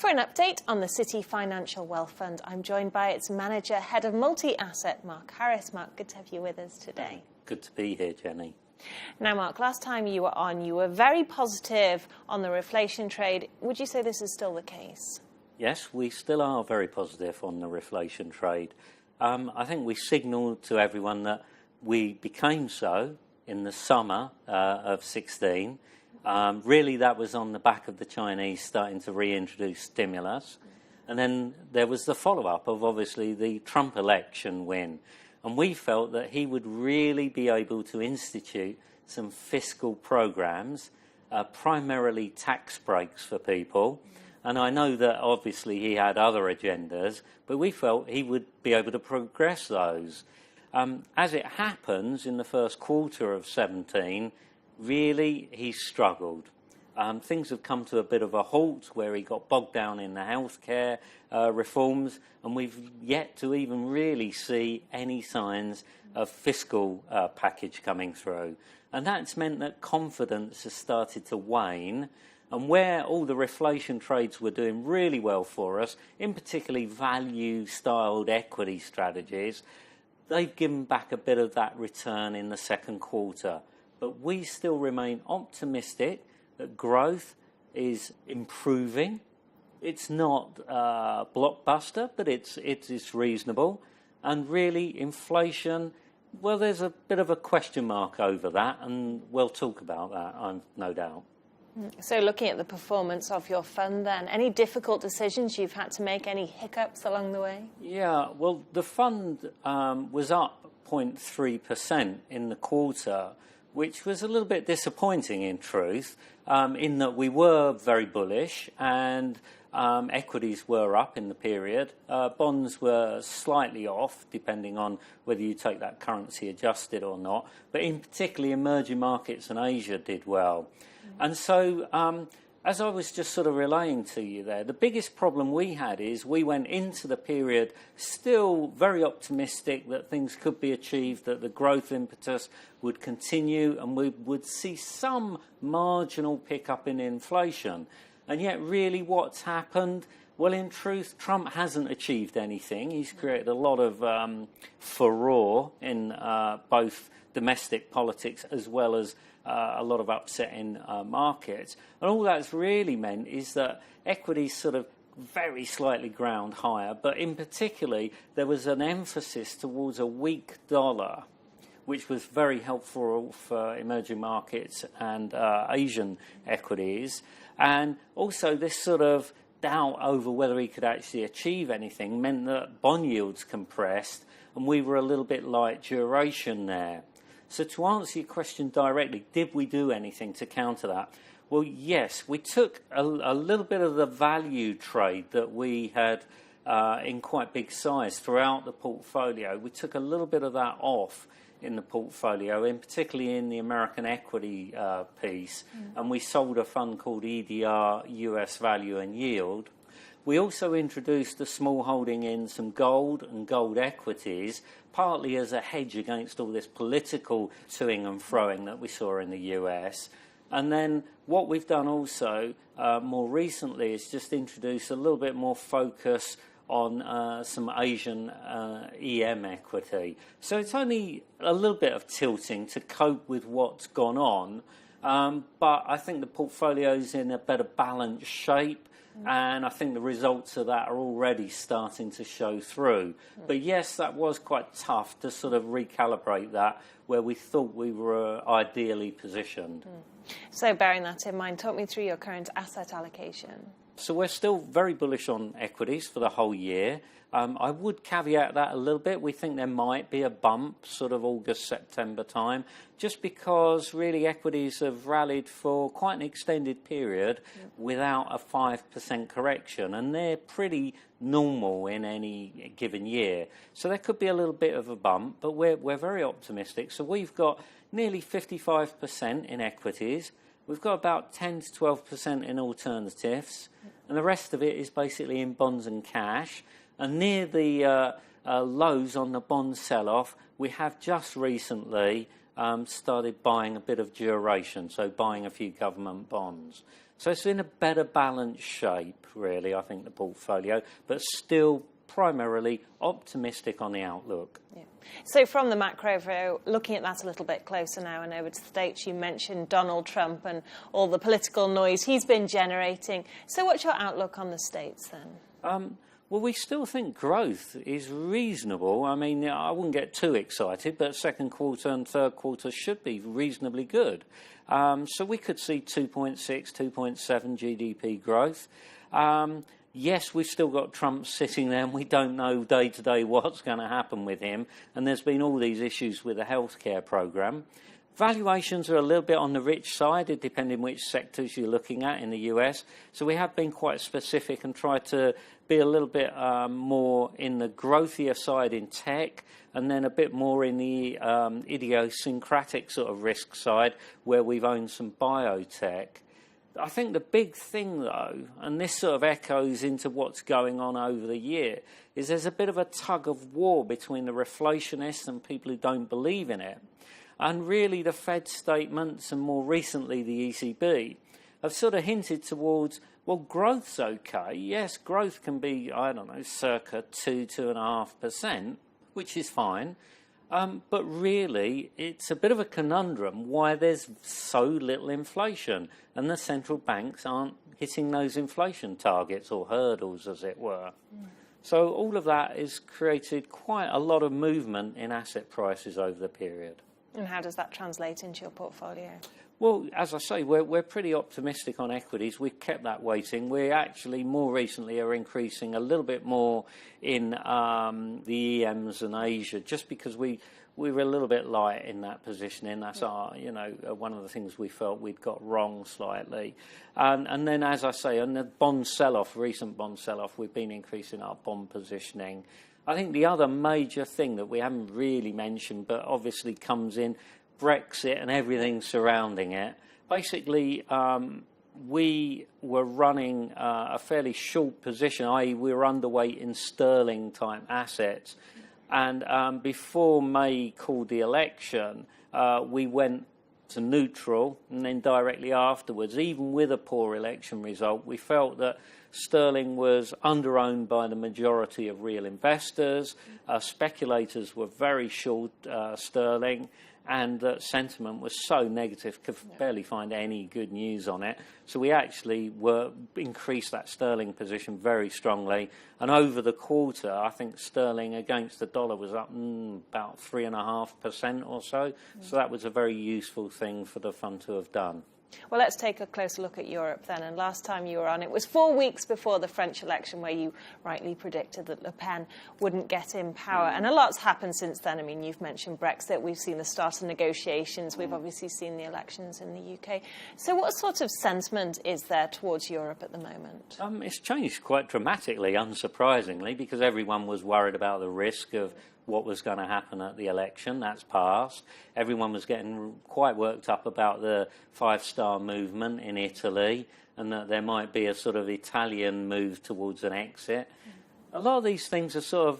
For an update on the City Financial Wealth Fund, I'm joined by its manager, head of multi-asset, Mark Harris. Mark, good to have you with us today. Good to be here, Jenny. Now, Mark, last time you were on, you were very positive on the reflation trade. Would you say this is still the case? Yes, we still are very positive on the reflation trade. I think we signalled to everyone that we became so in the summer of 16. Really, that was on the back of the Chinese starting to reintroduce stimulus. And then there was the follow-up of, obviously, the Trump election win. And we felt that he would really be able to institute some fiscal programs, primarily tax breaks for people. And I know that, obviously, he had other agendas, but we felt he would be able to progress those. As it happens, in the first quarter of 17, really, he struggled. Things have come to a bit of a halt where he got bogged down in the healthcare reforms, and we've yet to even really see any signs of fiscal package coming through. And that's meant that confidence has started to wane, and where all the reflation trades were doing really well for us, in particularly value-styled equity strategies, they've given back a bit of that return in the second quarter. But we still remain optimistic that growth is improving. It's not blockbuster, but it's reasonable. And really, inflation, well, there's a bit of a question mark over that, and we'll talk about that, I've no doubt. So looking at the performance of your fund then, any difficult decisions you've had to make, any hiccups along the way? Yeah, well, the fund was up 0.3% in the quarter, which was a little bit disappointing in truth, in that we were very bullish and equities were up in the period. Bonds were slightly off, depending on whether you take that currency adjusted or not. But in particularly emerging markets and Asia did well. And so, as I was just sort of relaying to you there, the biggest problem we had is we went into the period still very optimistic that things could be achieved, that the growth impetus would continue, and we would see some marginal pickup in inflation. And yet, really, what's happened? Well, in truth, Trump hasn't achieved anything. He's created a lot of furore in both domestic politics as well as a lot of upset in markets. And all that's really meant is that equities sort of very slightly ground higher, but in particularly there was an emphasis towards a weak dollar, which was very helpful for emerging markets and Asian equities. And also this sort of doubt over whether he could actually achieve anything meant that bond yields compressed, and we were a little bit light duration there. So to answer your question directly, did we do anything to counter that? Well, yes, we took a little bit of the value trade that we had in quite big size throughout the portfolio. We took a little bit of that off in the portfolio, and particularly in the American equity piece, and we sold a fund called EDR US Value and Yield. We also introduced a small holding in some gold and gold equities, partly as a hedge against all this political toing and froing that we saw in the US. And then what we've done also more recently is just introduce a little bit more focus on some Asian EM equity. So it's only a little bit of tilting to cope with what's gone on, but I think the portfolio's in a better balanced shape. And I think the results of that are already starting to show through. But yes, that was quite tough to sort of recalibrate that where we thought we were ideally positioned. So bearing that in mind, talk me through your current asset allocation. So we're still very bullish on equities for the whole year. I would caveat that a little bit. We think there might be a bump sort of August, September time, just because really equities have rallied for quite an extended period without a 5% correction, and they're pretty normal in any given year. So there could be a little bit of a bump, but we're very optimistic. So we've got nearly 55% in equities. We've got about 10 to 12% in alternatives, and the rest of it is basically in bonds and cash. And near the lows on the bond sell-off, we have just recently started buying a bit of duration, so buying a few government bonds. So it's in a better balanced shape, really, I think, the portfolio, but still primarily optimistic on the outlook. Yeah. So from the macro view, looking at that a little bit closer now and over to the States, you mentioned Donald Trump and all the political noise he's been generating. So what's your outlook on the States then? Well, we still think growth is reasonable. I mean, I wouldn't get too excited, but second quarter and third quarter should be reasonably good. So we could see 2.6, 2.7 GDP growth. Yes, we've still got Trump sitting there and we don't know day to day what's going to happen with him. And there's been all these issues with the healthcare programme. Valuations are a little bit on the rich side, depending which sectors you're looking at in the US. So we have been quite specific and tried to be a little bit more in the growthier side in tech, and then a bit more in the idiosyncratic sort of risk side where we've owned some biotech. I think the big thing, though, and this sort of echoes into what's going on over the year, is there's a bit of a tug of war between the reflationists and people who don't believe in it. And really the Fed statements, and more recently the ECB, have sort of hinted towards, well, growth's okay. Yes, growth can be, I don't know, circa 2.5%, which is fine. But really, it's a bit of a conundrum why there's so little inflation and the central banks aren't hitting those inflation targets or hurdles, as it were. So all of that has created quite a lot of movement in asset prices over the period. And how does that translate into your portfolio? Well, as I say, we're pretty optimistic on equities. We've kept that weighting. We actually more recently are increasing a little bit more in the EMs and Asia, just because we were a little bit light in that positioning. That's our, one of the things we felt we'd got wrong slightly. And then, as I say, on the bond sell-off, recent bond sell-off, we've been increasing our bond positioning. I think the other major thing that we haven't really mentioned, but obviously comes in, Brexit and everything surrounding it. Basically, we were running a fairly short position, i.e. we were underweight in sterling-type assets. And before May called the election, we went to neutral, and then directly afterwards, even with a poor election result, we felt that sterling was under-owned by the majority of real investors. Speculators were very short sterling, and that sentiment was so negative, could barely find any good news on it. So we actually increased that sterling position very strongly. And over the quarter, I think sterling against the dollar was up about 3.5% or so. So that was a very useful thing for the fund to have done. Well, let's take a closer look at Europe then. And last time you were on, it was 4 weeks before the French election where you rightly predicted that Le Pen wouldn't get in power. And a lot's happened since then. I mean, you've mentioned Brexit. We've seen the start of negotiations. We've obviously seen the elections in the UK. So what sort of sentiment is there towards Europe at the moment? It's changed quite dramatically, unsurprisingly, because everyone was worried about the risk of what was going to happen at the election. That's passed. Everyone was getting quite worked up about the five-star movement in Italy and that there might be a sort of Italian move towards an exit. A lot of these things are sort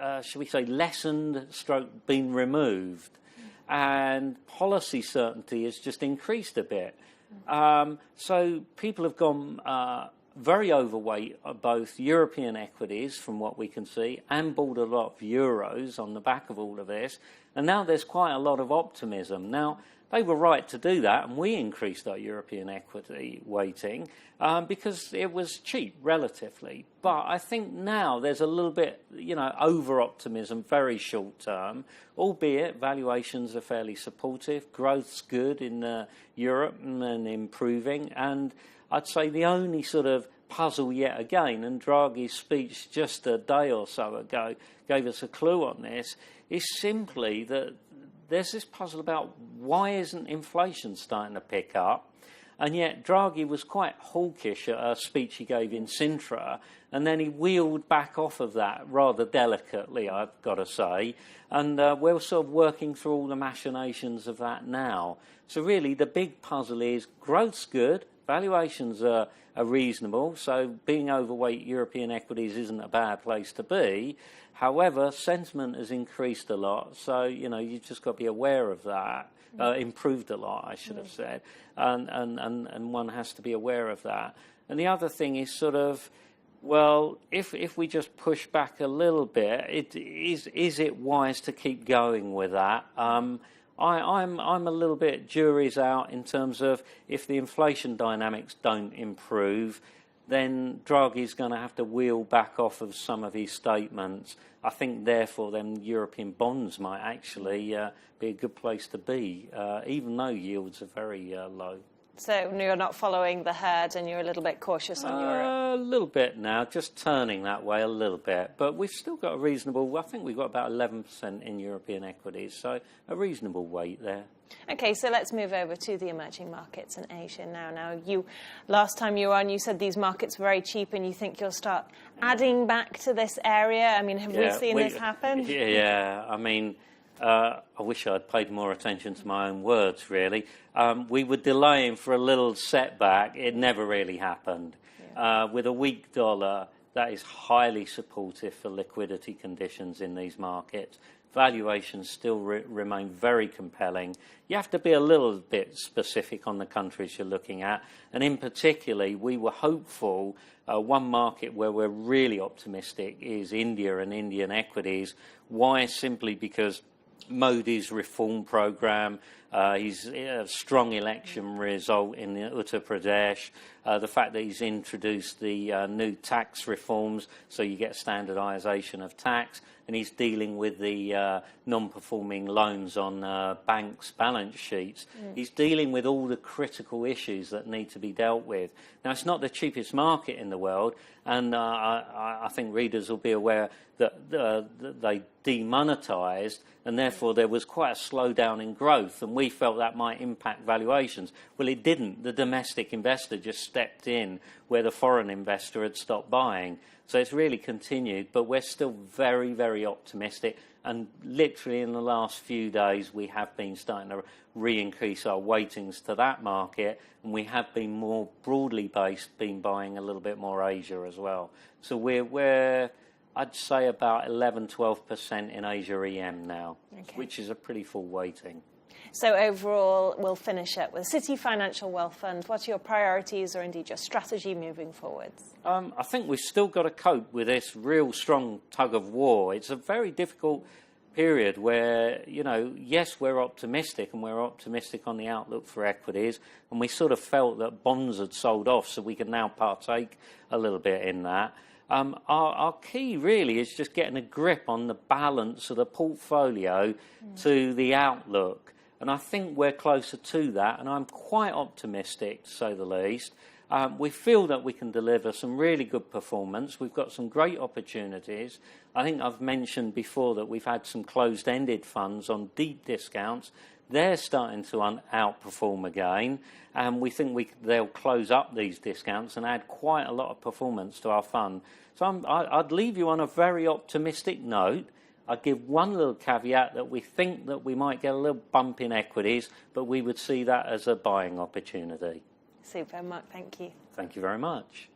of, should we say, lessened, stroke, been removed. And policy certainty has just increased a bit. So people have gone very overweight of both European equities, from what we can see, and bought a lot of euros on the back of all of this. And now there's quite a lot of optimism. Now, they were right to do that, and we increased our European equity weighting because it was cheap, relatively. But I think now there's a little bit, over-optimism, very short term, albeit valuations are fairly supportive. Growth's good in Europe and improving. And I'd say the only sort of puzzle yet again, and Draghi's speech just a day or so ago gave us a clue on this, is simply that there's this puzzle about why isn't inflation starting to pick up? And yet Draghi was quite hawkish at a speech he gave in Sintra, and then he wheeled back off of that rather delicately, I've got to say. And we're sort of working through all the machinations of that now. So really the big puzzle is growth's good, Valuations are reasonable, so being overweight European equities isn't a bad place to be. However, sentiment has increased a lot, so you've just got to be aware of that. Improved a lot, I should have said, and one has to be aware of that. And the other thing is sort of, well, if we just push back a little bit, is it wise to keep going with that? I'm a little bit jury's out in terms of if the inflation dynamics don't improve, then Draghi's going to have to wheel back off of some of his statements. I think, therefore, then European bonds might actually be a good place to be, even though yields are very low. So you're not following the herd and you're a little bit cautious on Europe? A little bit now, just turning that way a little bit. But we've still got a reasonable, I think we've got about 11% in European equities, so a reasonable weight there. OK, so let's move over to the emerging markets in Asia now. Now, last time you were on, you said these markets were very cheap and you think you'll start adding back to this area. I mean, have we seen this happen? Yeah, I mean, I wish I'd paid more attention to my own words, really. We were delaying for a little setback. It never really happened. Yeah. With a weak dollar, that is highly supportive for liquidity conditions in these markets. Valuations still remain very compelling. You have to be a little bit specific on the countries you're looking at. And in particular, we were hopeful. One market where we're really optimistic is India and Indian equities. Why? Simply because Modi's reform program, his strong election result in Uttar Pradesh, the fact that he's introduced the new tax reforms, so you get standardisation of tax, and he's dealing with the non-performing loans on banks' balance sheets. He's dealing with all the critical issues that need to be dealt with. Now, it's not the cheapest market in the world, and I think readers will be aware that they demonetised, and therefore there was quite a slowdown in growth, and we felt that might impact valuations. Well, it didn't. The domestic investor just stepped in where the foreign investor had stopped buying. So it's really continued, but we're still very, very optimistic. And literally in the last few days, we have been starting to re-increase our weightings to that market, and we have been more broadly based, been buying a little bit more Asia as well. So we're I'd say about 11-12% in Asia EM now, which is a pretty full weighting. So overall, we'll finish up with Citi Financial Wealth Fund. What are your priorities or indeed your strategy moving forwards? I think we've still got to cope with this real strong tug of war. It's a very difficult period where, yes, we're optimistic, and we're optimistic on the outlook for equities, and we sort of felt that bonds had sold off, so we can now partake a little bit in that. Our key really is just getting a grip on the balance of the portfolio to the outlook. And I think we're closer to that, and I'm quite optimistic, to say the least. We feel that we can deliver some really good performance. We've got some great opportunities. I think I've mentioned before that we've had some closed-ended funds on deep discounts. They're starting to outperform again, and we think they'll close up these discounts and add quite a lot of performance to our fund. So I'd leave you on a very optimistic note. I'd give one little caveat that we think that we might get a little bump in equities, but we would see that as a buying opportunity. Super, Mark, thank you. Thank you very much.